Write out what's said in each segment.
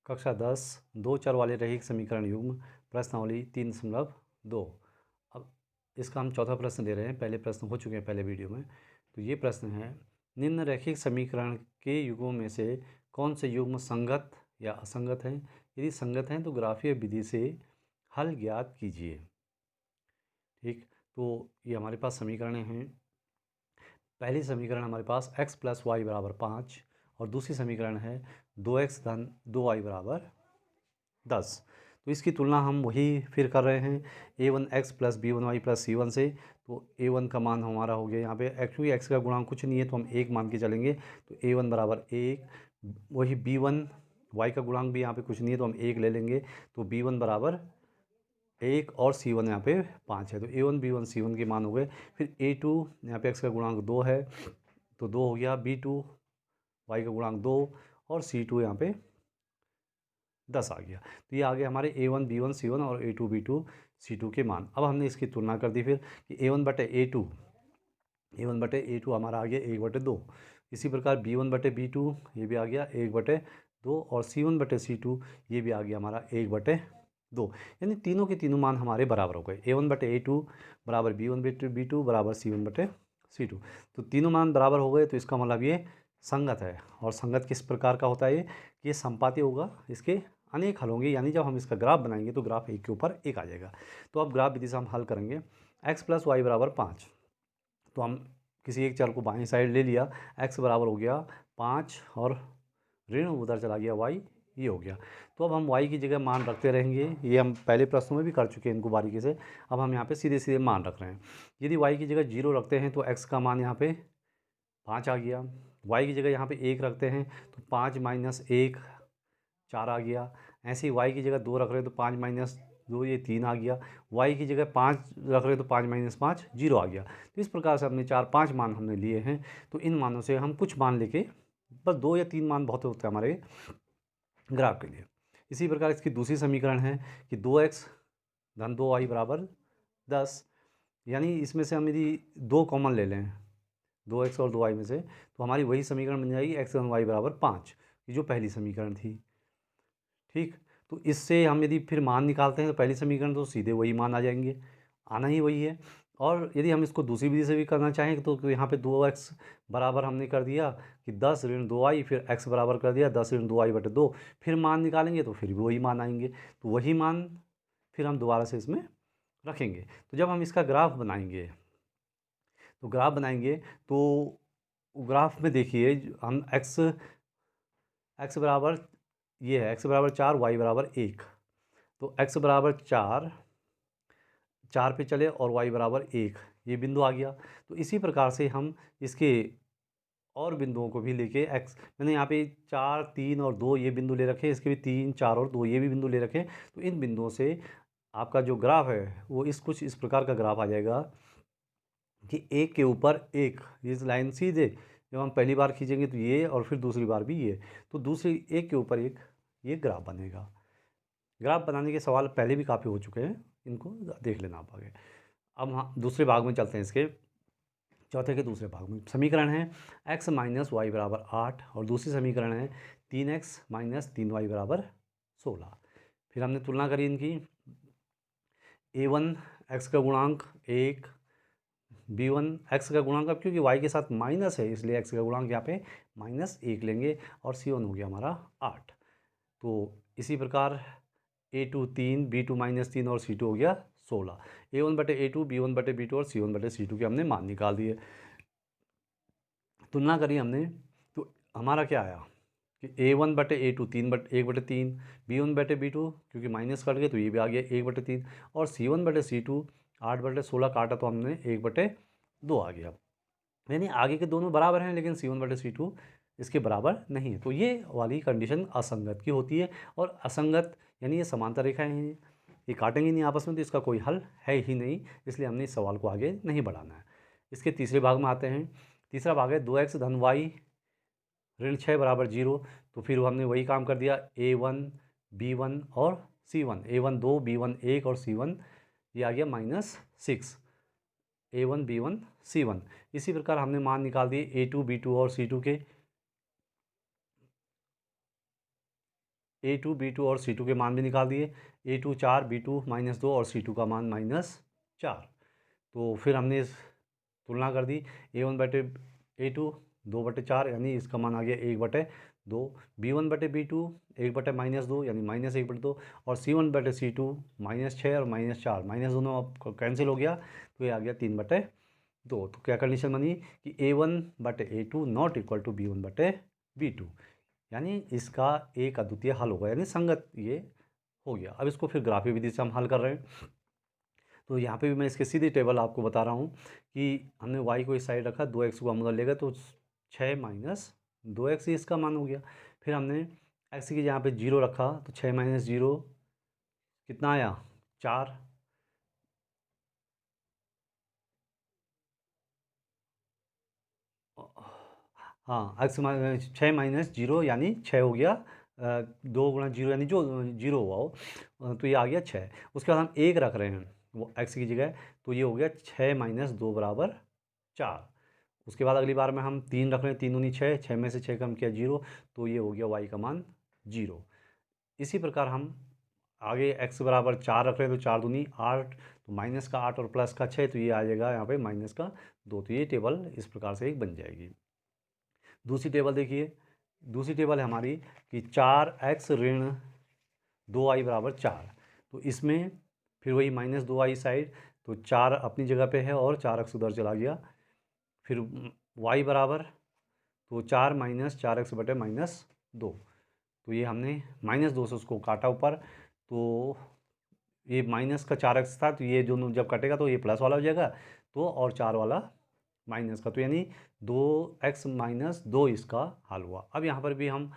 कक्षा 10 दो चर वाले रैखिक समीकरण युग्म प्रश्नावली 3.2। अब इसका हम चौथा प्रश्न दे रहे हैं। पहले प्रश्न हो चुके हैं पहले वीडियो में। तो ये प्रश्न है, निम्न रैखिक समीकरण के युग्मों में से कौन से युग्म संगत या असंगत हैं? यदि संगत हैं तो ग्राफीय विधि से हल ज्ञात कीजिए। ठीक, तो ये हमारे पास समीकरण हैं। पहली समीकरण हमारे पास x + y = 5 और दूसरी समीकरण है 2x धन 2y = 10। तो इसकी तुलना हम वही फिर कर रहे हैं a1x + b1y + c1 से। तो a1 का मान हमारा हो गया यहाँ पे, एक्चुअली x का गुणांक कुछ नहीं है तो हम 1 मान के चलेंगे। तो a1 = 1, वही b1 y का गुणांक भी यहाँ पे कुछ नहीं है तो हम 1 ले लेंगे। तो b1 = 1 और c1 यहाँ पे 5 है। तो a1 b1 c1 के मान हो गए। फिर a2 यहाँ पे x का गुणांक 2 है तो 2 हो गया, b2 y का गुणांक 2 और c2 यहाँ पे 10 आ गया। तो ये आ गया हमारे a1 b1 c1 और a2 b2 c2 के मान। अब हमने इसकी तुलना कर दी फिर कि a1/a2 हमारा आ गया 1/2। इसी प्रकार b1/b2 ये भी आ गया 1/2 और c1/c2 ये भी आ गया हमारा 1/2। यानी तीनों के तीनों मान हमारे बराबर हो गए। a1/a2 = b1/b2 = c1/c2। तो तीनों मान बराबर हो गए तो इसका मतलब ये संगत है। और संगत किस प्रकार का होता है? ये समपाती होगा, इसके अनेक हल होंगे। यानी जब हम इसका ग्राफ बनाएंगे तो ग्राफ एक के ऊपर एक आ जाएगा। तो अब ग्राफ विधि से हम हल करेंगे। x + y = 5। तो हम किसी एक चर को बाईं साइड ले लिया, x बराबर हो गया 5 और ऋण उधर चला गया y, ये हो गया। तो अब हम y की जगह मान रखते रहेंगे। ये हम पहले प्रश्नों में भी कर चुके हैं इनको बारीकी से। अब हम यहाँ पे सीधे सीधे मान रख रहे हैं। यदि y की जगह 0 रखते हैं तो x का मान यहाँ पे 5 आ गया। y की जगह यहाँ पे 1 रखते हैं तो 5 - 1 4 आ गया। ऐसे ही y की जगह 2 रख रहे हैं तो 5 - 2 ये 3 आ गया। y की जगह 5 रख रहे हैं तो 5 - 5 0 आ गया। तो इस प्रकार से हमने 4-5 मान हमने लिए हैं। तो इन मानों से हम कुछ मान लेके, बस 2 या 3 मान बहुत होते हैं हमारे ग्राफ के लिए। इसी प्रकार इसकी दूसरी समीकरण है कि 2x धन 2y = 10। यानी इसमें से हम यदि 2 कॉमन ले लें 2x और 2y में से, तो हमारी वही समीकरण बन जाएगी x धन y = 5, ये जो पहली समीकरण थी। ठीक, तो इससे हम यदि फिर मान निकालते हैं तो पहली समीकरण तो सीधे वही मान आ जाएंगे, आना ही वही है। और यदि हम इसको दूसरी विधि से भी करना चाहें तो यहाँ पे 2x बराबर हमने कर दिया कि 10 ऋण 2y, फिर x बराबर कर दिया 10 ऋण 2y/2। फिर मान निकालेंगे तो फिर भी वही मान आएंगे। तो वही मान फिर हम दोबारा से इसमें रखेंगे। तो जब हम इसका ग्राफ बनाएंगे तो ग्राफ में देखिए हम x बराबर ये है, x = 4 y = 1। तो x = 4 पे चले और y = 1, ये बिंदु आ गया। तो इसी प्रकार से हम इसके और बिंदुओं को भी लेके x, मैंने यहाँ पे 4 3 और 2 ये बिंदु ले रखे, इसके भी 3 4 और 2 ये भी बिंदु ले रखे। तो इन बिंदुओं से आपका जो ग्राफ है वो कुछ इस प्रकार का ग्राफ आ जाएगा कि एक के ऊपर एक, इस लाइन सीधे जब हम पहली बार खींचेंगे तो ये, और फिर दूसरी बार भी ये, तो दूसरी एक के ऊपर एक ये ग्राफ बनेगा। ग्राफ बनाने के सवाल पहले भी काफ़ी हो चुके हैं, इनको देख लेना आप आगे। अब हाँ, दूसरे भाग में चलते हैं। इसके चौथे के दूसरे भाग में समीकरण है x - y = 8 और दूसरी समीकरण है 3x - 3y = 16। फिर हमने तुलना करी इनकी। a1 x का गुणांक 1, b1 x का गुणांक, अब क्योंकि y के साथ माइनस है इसलिए x का गुणांक यहाँ पे -1 लेंगे, और c1 हो गया हमारा 8। तो इसी प्रकार a2 3, b2 -3 और c2 हो गया 16। a1/a2 b1/b2 और c1/c2 के हमने मान निकाल दिए। तुलना करी हमने तो हमारा क्या आया कि a1/a2 1/3, b1/b2 क्योंकि माइनस कट गए तो ये भी आ गया 1/3, और c1/c2 8/16 काटा तो हमने 1/2 आ गया। यानी आगे के दोनों बराबर हैं लेकिन c1/c2 इसके बराबर नहीं है। तो ये वाली कंडीशन असंगत की होती है। और असंगत यानी ये समांतर रेखाएं हैं, ये काटेंगे नहीं आपस में, तो इसका कोई हल है ही नहीं। इसलिए हमने इस सवाल को आगे नहीं बढ़ाना है। इसके तीसरे भाग में आते हैं। तीसरा भाग है 2x धन y ऋण 6 = 0। तो फिर हमने वही काम कर दिया, a1 b1 और c1, a1 2 b1 1 और c1 ये आ गया -6, a1 b1 c1। इसी प्रकार हमने मान निकाल दिए a2 b2 और c2 के। A2 B2 और C2 के मान भी निकाल दिए। A2 4 B2 -2 और C2 का मान -4। तो फिर हमने इस तुलना कर दी। A1 बटे A2 2/4 यानी इसका मान आ गया 1/2। B1 बटे B2 1/-2 यानी -1/2 और C1 बटे C2 -6 और -4 माइनस दोनों अब कैंसिल हो गया तो ये आ गया 3/2। तो क्या कंडीशन बनी कि A1 बटे A2 not equal to B1 बटे B2 यानी इसका एक अद्वितीय हल होगा यानी संगत ये हो गया। अब इसको फिर ग्राफी विधि से हम हल कर रहे हैं। तो यहाँ पे भी मैं इसके सीधी टेबल आपको बता रहा हूँ कि हमने y को इस साइड रखा, 2x को हम उधर ले गए तो 6 - 2x ही इसका मान हो गया। फिर हमने x की जहाँ पे 0 रखा तो 6 - 0 कितना आया 4। हाँ x 6 - 0 यानी 6 हो गया। 2 × 0 यानी जो 0 हुआ हो तो ये आ गया 6। उसके बाद हम 1 रख रहे हैं वो x की जगह तो ये हो गया 6 - 2 = 4। उसके बाद अगली बार में हम 3 रख रहे हैं, 3 दूनी 6, 6 में से 6 कम किया 0 तो ये हो गया y का मान 0। इसी प्रकार हम आगे x बराबर 4 रख रहे हैं तो 4 दूनी 8 तो माइनस का 8 और प्लस का 6 तो ये आ जाएगा यहाँ पे -2। तो ये टेबल इस प्रकार से एक बन जाएगी। दूसरी टेबल देखिए, दूसरी टेबल है हमारी कि 4x ऋण 2y = 4। तो इसमें फिर वही -2y साइड तो 4 अपनी जगह पे है और 4x उधर चला गया। फिर y बराबर तो 4 - 4x बटे -2 तो ये हमने -2 से उसको काटा ऊपर तो ये माइनस का 4x था तो ये दोनों जब कटेगा तो ये प्लस वाला हो जाएगा तो और 4 वाला माइनस का तो यानी 2x - 2 इसका हल हुआ। अब यहाँ पर भी हम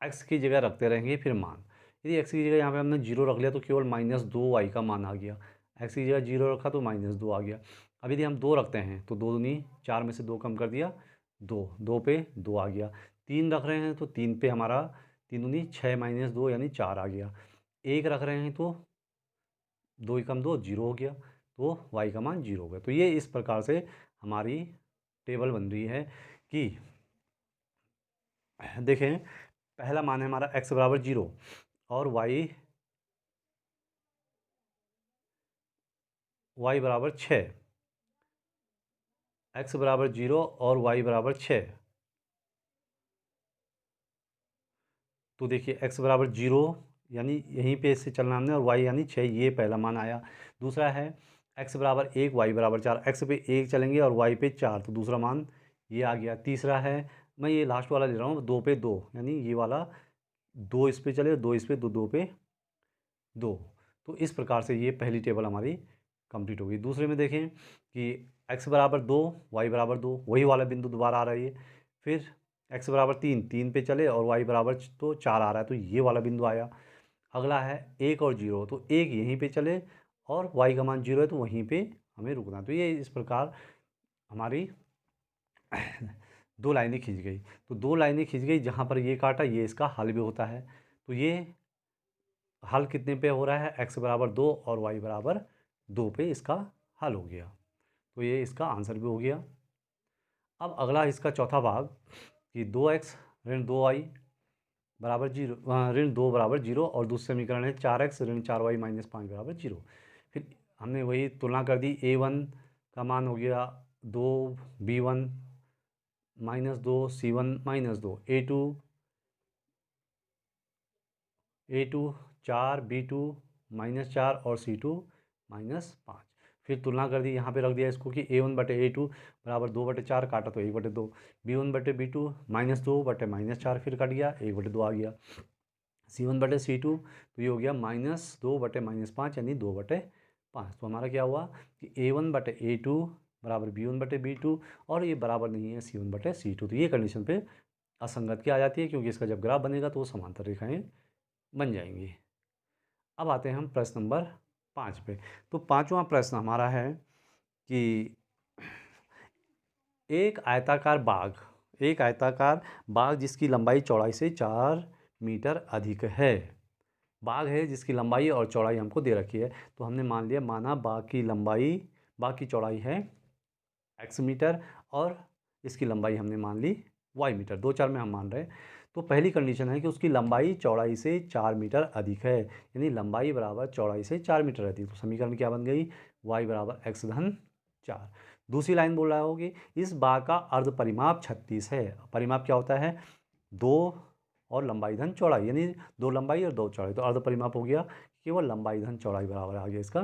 x की जगह रखते रहेंगे फिर मान। यदि x की जगह यहाँ पे हमने 0 रख लिया तो केवल -2y का मान आ गया। x की जगह 0 रखा तो -2 आ गया। अब यदि हम 2 रखते हैं तो 2 दूनी 4 में से 2 कम कर दिया 2, 2 पे 2 आ गया। 3 रख रहे हैं तो 3 पे हमारा 3 दूनी 6 - 2 यानी 4 आ गया। 1 रख रहे हैं तो 2 एकम 2 0 हो गया तो y का मान 0 हो गया। तो ये इस प्रकार से हमारी टेबल बन रही है कि देखें पहला मान है हमारा x = 0 और y = 6। x = 0 और y = 6। तो देखिए x = 0 यानी यहीं पे इससे चलना हमने और y यानी 6 ये पहला मान आया। दूसरा है x = 1 y = 4। x पे 1 चलेंगे और y पे 4 तो दूसरा मान ये आ गया। तीसरा है मैं ये लास्ट वाला ले रहा हूँ 2 पे 2 यानी ये वाला 2 इस पे चले 2 इस पे 2 2 पे 2। तो इस प्रकार से ये पहली टेबल हमारी कंप्लीट होगी। दूसरे में देखें कि x = 2 y = 2 वही वाला बिंदु दोबारा आ रहा है ये। फिर x = 3 3 पे चले और y बराबर तो 4 आ रहा है तो ये वाला बिंदु आया। अगला है 1 और 0 तो 1 यहीं पे चले और y का मान 0 है तो वहीं पे हमें रुकना। तो ये इस प्रकार हमारी 2 लाइनें खींच गई। तो 2 लाइनें खींच गई जहाँ पर ये काटा ये इसका हल भी होता है। तो ये हल कितने पे हो रहा है x = 2 और y = 2 पे इसका हल हो गया। तो ये इसका आंसर भी हो गया। अब अगला इसका चौथा भाग कि 2x ऋण 2y बराबर 0 ऋण 2 = 0 और दूसरा समीकरण है 4x ऋण 4y - 5 = 0। फिर हमने वही तुलना कर दी। a1 का मान हो गया 2 b1 -2 c1 -2 a2 4 b2 -4 और c2 -5। फिर तुलना कर दी यहाँ पे रख दिया इसको कि a1 बटे a2 = 2/4 काटा तो 1/2 b1 बटे b2 -2 बटे -4 फिर कट गया 1/2 आ गया। c1 बटे c2 तो ये हो गया -2 बटे -5 यानी 2/5। तो हमारा क्या हुआ कि a1 बटे a2 = b1 बटे b2 और ये बराबर नहीं है c1 बटे c2। तो ये कंडीशन पे असंगत की आ जाती है क्योंकि इसका जब ग्राफ बनेगा तो वो समांतर रेखाएं बन जाएंगी। अब आते हैं हम प्रश्न नंबर 5 पे। तो पांचवा प्रश्न हमारा है कि एक आयताकार बाग जिसकी लंबाई चौड़ाई से 4 मीटर अधिक है। बाग है जिसकी लंबाई और चौड़ाई हमको दे रखी है। तो हमने मान लिया माना बाग की चौड़ाई है x मीटर और इसकी लंबाई हमने मान ली y मीटर। 2 4 में हम मान रहे हैं। तो पहली कंडीशन है कि उसकी लंबाई चौड़ाई से 4 मीटर अधिक है, यानी लंबाई बराबर चौड़ाई से 4 मीटर अधिक। तो समीकरण क्या बन गई, y बराबर x धन 4। दूसरी लाइन बोल रहा होगी इस बाग का अर्ध परिमाप 36 है। परिमाप क्या होता है, 2 और लंबाई धन चौड़ाई, यानी 2 लंबाई और 2 चौड़ाई। तो अर्ध परिमाप हो गया केवल लंबाई धन चौड़ाई बराबर आ गया इसका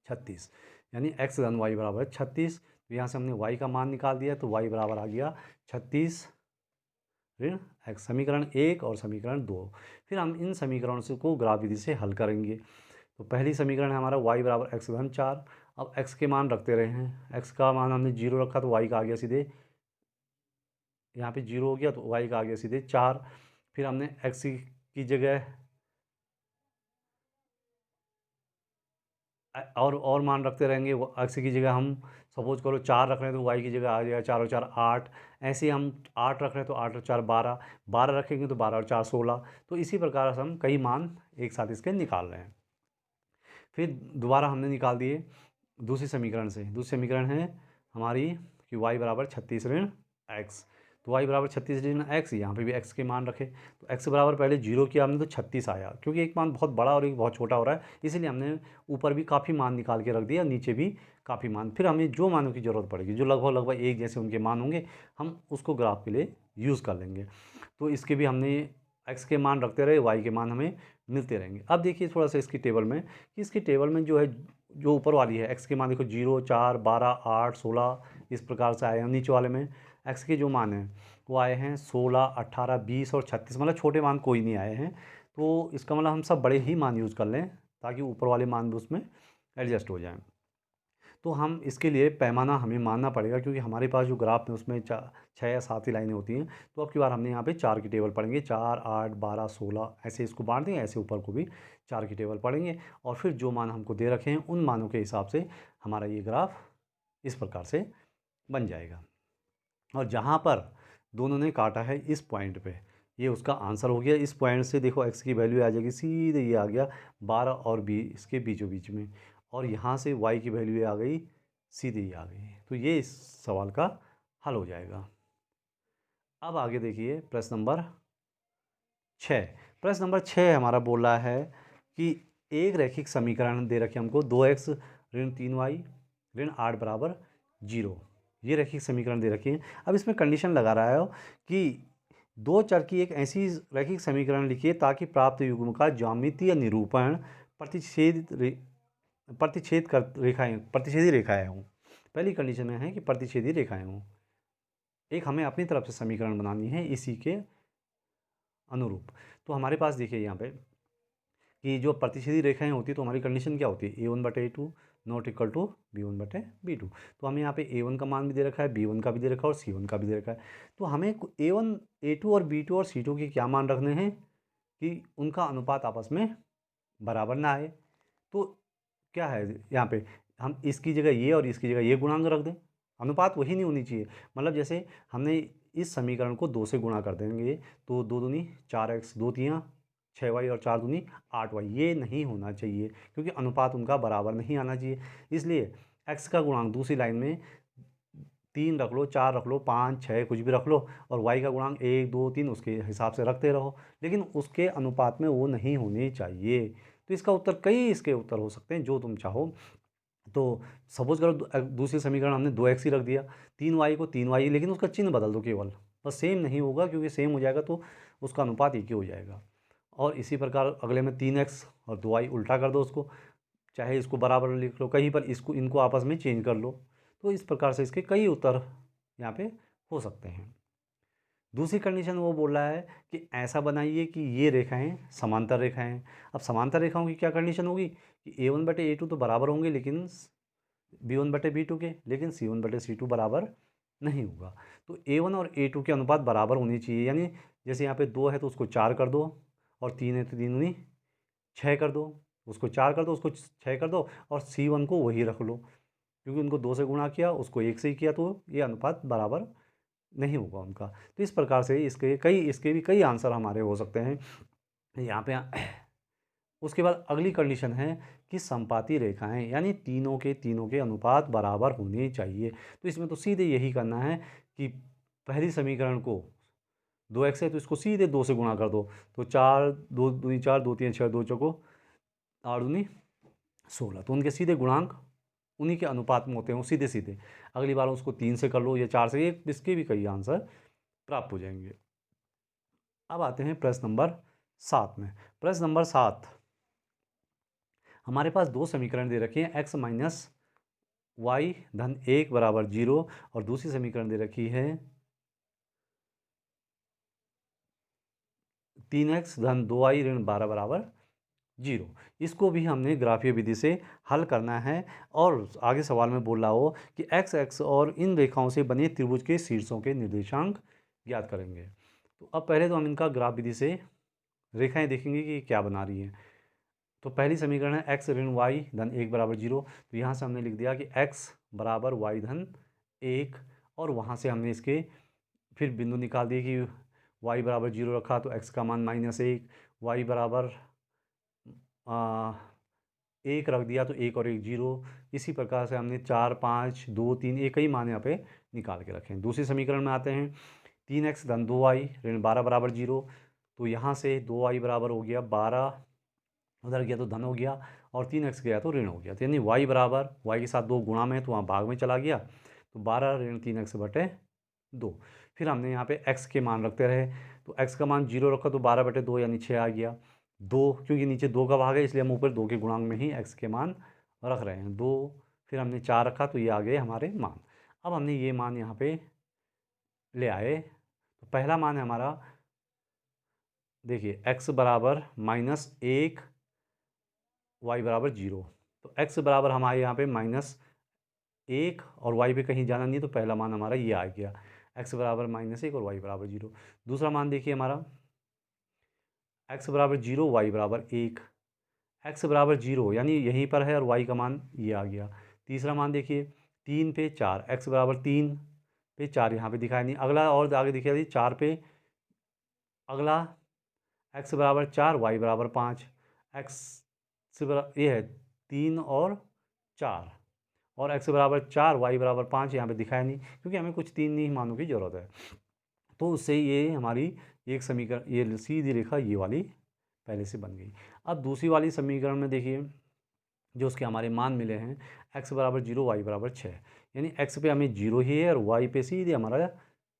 36, यानी x धन y बराबर 36। तो यहाँ से हमने y का मान निकाल दिया, तो y बराबर आ गया 36 ऋण x, समीकरण 1 और समीकरण 2। फिर हम इन समीकरणों से को ग्राफ विधि से हल करेंगे। तो पहली समीकरण है हमारा y बराबर x धन 4। अब x के मान रखते रहे हैं, x का मान हमने 0 रखा तो y का आ गया सीधे, यहाँ पे 0 हो गया तो y का आ गया सीधे 4। फिर हमने x की जगह और मान रखते रहेंगे, x की जगह हम सपोज करो 4 रख रहे हैं तो y की जगह आ जाएगा 4 और 4 8। ऐसे ही हम 8 रख रहे हैं तो 8 और 4 12, 12 रखेंगे तो 12 और 4 16। तो इसी प्रकार से हम कई मान एक साथ इसके निकाल रहे हैं। फिर दोबारा हमने निकाल दिए दूसरी समीकरण से। दूसरी समीकरण है हमारी कि y बराबर 36 ऋण x। तो y बराबर 36 ऋण x, यहाँ पे भी x के मान रखे। तो x बराबर पहले 0 किया हमने तो 36 आया, क्योंकि एक मान बहुत बड़ा और एक बहुत छोटा हो रहा है, इसीलिए हमने ऊपर भी काफ़ी मान निकाल के रख दिया, नीचे भी काफ़ी मान। फिर हमें जो मानों की ज़रूरत पड़ेगी, जो लगभग एक जैसे उनके मान होंगे, हम उसको ग्राफ के लिए यूज़ कर लेंगे। तो इसके भी हमने x के मान रखते रहे, y के मान हमें मिलते रहेंगे। अब देखिए थोड़ा सा इसकी टेबल में, कि इसकी टेबल में जो है, जो ऊपर वाली है x के मान देखो 0 4 12 8 16 इस प्रकार से आए हैं। नीचे वाले में x के जो मान हैं वो आए हैं 16 18 20 और 36, मतलब छोटे मान कोई नहीं आए हैं। तो इसका मतलब हम सब बड़े ही मान यूज़ कर लें, ताकि ऊपर वाले मान भी उसमें एडजस्ट हो जाएं। तो हम इसके लिए पैमाना हमें मानना पड़ेगा, क्योंकि हमारे पास जो ग्राफ है उसमें 6 या 7 ही लाइनें होती हैं। तो अब की बार हमने यहाँ पे 4 की टेबल पढ़ेंगे, 4 8 12 16 ऐसे इसको बांट देंगे, ऐसे ऊपर को भी 4 की टेबल पढ़ेंगे। और फिर जो मान हमको दे रखे हैं उन मानों के हिसाब से हमारा ये ग्राफ इस प्रकार से बन जाएगा। और जहाँ पर दोनों ने काटा है इस पॉइंट पे, ये उसका आंसर हो गया। इस पॉइंट से देखो x की वैल्यू आ जाएगी सीधे, ये आ गया 12 और 20 के बीचों बीच में, और यहाँ से y की वैल्यू आ गई सीधे ही आ गई। तो ये इस सवाल का हल हो जाएगा। अब आगे देखिए प्रश्न नंबर 6। प्रश्न नंबर 6 हमारा बोल रहा है कि एक रैखिक समीकरण दे रखे हमको 2x ऋण 3y ऋण 8 बराबर 0, ये रैखिक समीकरण दे रखी है। अब इसमें कंडीशन लगा रहा है कि दो चर की एक ऐसी रैखिक समीकरण लिखिए ताकि प्राप्त युग्म का ज्यामितीय निरूपण प्रतिच्छेदी रेखाएं हों। पहली कंडीशन में है कि प्रतिच्छेदी रेखाएं हों। एक हमें अपनी तरफ से समीकरण बनानी है इसी के अनुरूप। तो हमारे पास देखिए यहाँ पे कि जो प्रतिच्छेदी रेखाएं होती है, तो हमारी कंडीशन क्या होती है, a1/a2 not equal to b1/b2। तो हमें यहाँ पे a1 का मान भी दे रखा है, b1 का भी दे रखा है और c1 का भी दे रखा है। तो हमें a1 a2 और b2 और c2 के क्या मान रखने हैं कि उनका अनुपात आपस में बराबर ना आए। तो क्या है यहाँ पे, हम इसकी जगह ये और इसकी जगह ये गुणांक रख दें, अनुपात वही नहीं होनी चाहिए। मतलब जैसे हमने इस समीकरण को 2 से गुणा कर देंगे, तो 2 दूनी 4x 2 तियाँ 6y और 4 दूनी 8y, ये नहीं होना चाहिए, क्योंकि अनुपात उनका बराबर नहीं आना चाहिए। इसलिए x का गुणांक दूसरी लाइन में 3 रख लो, 4 रख लो, 5 6 कुछ भी रख लो, और y का गुणांक 1 2 3 उसके हिसाब से रखते रहो, लेकिन उसके अनुपात में वो नहीं होने चाहिए। तो इसका उत्तर, कई इसके उत्तर हो सकते हैं जो तुम चाहो। तो सपोज करो दूसरी समीकरण हमने 2x ही रख दिया, 3y को 3y, लेकिन उसका चिन्ह बदल दो केवल, बस सेम नहीं होगा, क्योंकि सेम हो जाएगा तो उसका अनुपात एक ही हो जाएगा। और इसी प्रकार अगले में 3x और 2y उल्टा कर दो उसको, चाहे इसको बराबर लिख लो, कहीं पर इसको इनको आपस में चेंज कर लो। तो इस प्रकार से इसके कई उत्तर यहाँ पे हो सकते हैं। दूसरी कंडीशन वो बोल रहा है कि ऐसा बनाइए कि ये रेखाएं समांतर रेखाएं हैं। अब समांतर रेखाओं की क्या कंडीशन होगी कि a1/a2 तो बराबर होंगे, लेकिन b1/b2 के, लेकिन c1/c2 बराबर नहीं होगा। तो a1 और a2 के अनुपात बराबर होनी चाहिए, यानी जैसे यहाँ पे 2 है तो उसको 4 कर दो, और 3 है तो 3 दूनी 6 कर दो, उसको 4 कर दो, उसको 6 कर दो, और c1 को वही रख लो, क्योंकि उनको 2 से गुणा किया, उसको 1 से ही किया, तो ये अनुपात बराबर नहीं होगा उनका। तो इस प्रकार से इसके भी कई आंसर हमारे हो सकते हैं यहाँ पे। उसके बाद अगली कंडीशन है कि संपाती रेखाएं, यानी तीनों के अनुपात बराबर होने चाहिए। तो इसमें तो सीधे यही करना है कि पहली समीकरण को 2x है तो इसको सीधे 2 से गुणा कर दो, तो 4 2 दूनी 4 2 3 6 2 चौको 8 दूनी 16, तो उनके सीधे गुणांक उन्हीं के अनुपात में होते हैं, वो सीधे सीधे। अगली बार उसको 3 से कर लो या 4 से, ये इसके भी कई आंसर प्राप्त हो जाएंगे। अब आते हैं प्रश्न नंबर 7 में। प्रश्न नंबर 7, हमारे पास दो समीकरण दे रखे हैं, x माइनस वाई धन 1 बराबर 0 और दूसरी समीकरण दे रखी है 3x धन 2y ऋण 12 बराबर 0। इसको भी हमने ग्राफीय विधि से हल करना है और आगे सवाल में बोल रहा हो कि x और इन रेखाओं से बने त्रिभुज के शीर्षों के निर्देशांक ज्ञात करेंगे। तो अब पहले तो हम इनका ग्राफ विधि से रेखाएं देखेंगे कि क्या बना रही हैं। तो पहली समीकरण है x ऋण वाई धन 1 बराबर 0। तो यहाँ से हमने लिख दिया कि x बराबर वाई धन 1 और वहाँ से हमने इसके फिर बिंदु निकाल दिए कि y बराबर 0 रखा तो x का मान -1, y बराबर 1 रख दिया तो 1 और 1 0। इसी प्रकार से हमने 4 5 2 3 एक ही मान यहाँ पे निकाल के रखे हैं। दूसरी समीकरण में आते हैं 3x धन 2y ऋण 12 बराबर 0। तो यहाँ से 2y बराबर हो गया 12, उधर गया तो धन हो गया, और 3x गया तो ऋण हो गया। तो यानी y बराबर, y के साथ 2 गुणा में तो वहाँ भाग में चला गया, तो 12 ऋण 3x बटे 2। फिर हमने यहाँ पे x के मान रखते रहे, तो x का मान 0 रखा तो 12 बटे 2 यानी 6 आ गया। 2 क्योंकि नीचे 2 का भाग है इसलिए हम ऊपर 2 के गुणांक में ही x के मान रख रहे हैं 2। फिर हमने 4 रखा तो ये आ गए हमारे मान। अब हमने ये मान यहाँ पे ले आए, तो पहला मान है हमारा, देखिए x बराबर -1 y बराबर 0। तो x बराबर हमारे यहाँ पे -1 और y पे कहीं जाना नहीं है, तो पहला मान हमारा ये आ गया, x बराबर -1 और y बराबर 0। दूसरा मान देखिए हमारा x बराबर 0 y बराबर 1, x बराबर 0 यानी यहीं पर है और y का मान ये आ गया। तीसरा मान देखिए 3 पे 4, x बराबर 3 पे 4 यहाँ पे दिखाया नहीं। अगला और आगे दिखाया 4 पे, अगला x बराबर 4 y बराबर 5, x से बराबर ये है 3 और 4, और x बराबर 4 y बराबर 5 यहाँ पे दिखाया नहीं क्योंकि हमें कुछ 3 ही मानों की ज़रूरत है। तो उससे ये हमारी एक समीकरण, ये सीधी रेखा ये वाली पहले से बन गई। अब दूसरी वाली समीकरण में देखिए जो उसके हमारे मान मिले हैं, x बराबर 0 y बराबर 6, यानी x पे हमें 0 ही है और y पे सीधे हमारा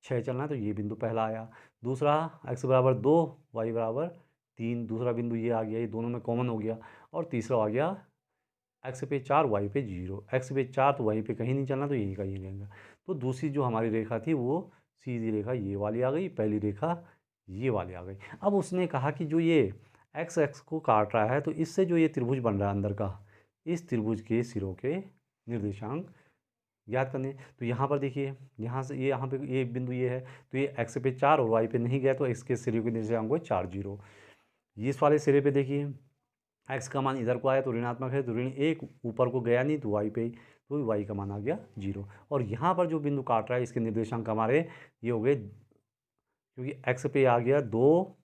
6 चलना है, तो ये बिंदु पहला आया। दूसरा x बराबर 2 y बराबर 3, दूसरा बिंदु ये आ गया, ये दोनों में कॉमन हो गया। और तीसरा आ गया x पे 4 y पे 0, x पे 4 तो y पे कहीं नहीं चलना, तो यही का ये लेंगे। तो दूसरी जो हमारी रेखा थी वो सीधी रेखा ये वाली आ गई, पहली रेखा ये वाली आ गई। अब उसने कहा कि जो ये x को काट रहा है, तो इससे जो ये त्रिभुज बन रहा है अंदर का, इस त्रिभुज के सिरों के निर्देशांक ज्ञात करने। तो यहाँ पर देखिए, यहाँ से ये यहाँ पे ये बिंदु ये है, तो ये x पे 4 और y पे नहीं गया, तो इसके सिरे के निर्देशांक को 4 0। इस वाले सिरे पे देखिए x का मान इधर को आया तो ऋणात्मक है, तो ऋण 1 ऊपर को गया नहीं तो y पे, तो y का मान आ गया 0। और यहाँ पर जो बिंदु काट रहा है इसके निर्देशांक हमारे ये हो गए, क्योंकि x पे आ गया 2,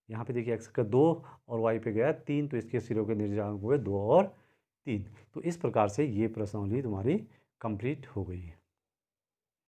यहाँ पे देखिए x का 2 और y पे गया 3, तो इसके सिरों के निर्देशांक हुए 2 और 3। तो इस प्रकार से ये प्रश्नावली तुम्हारी कंप्लीट हो गई है।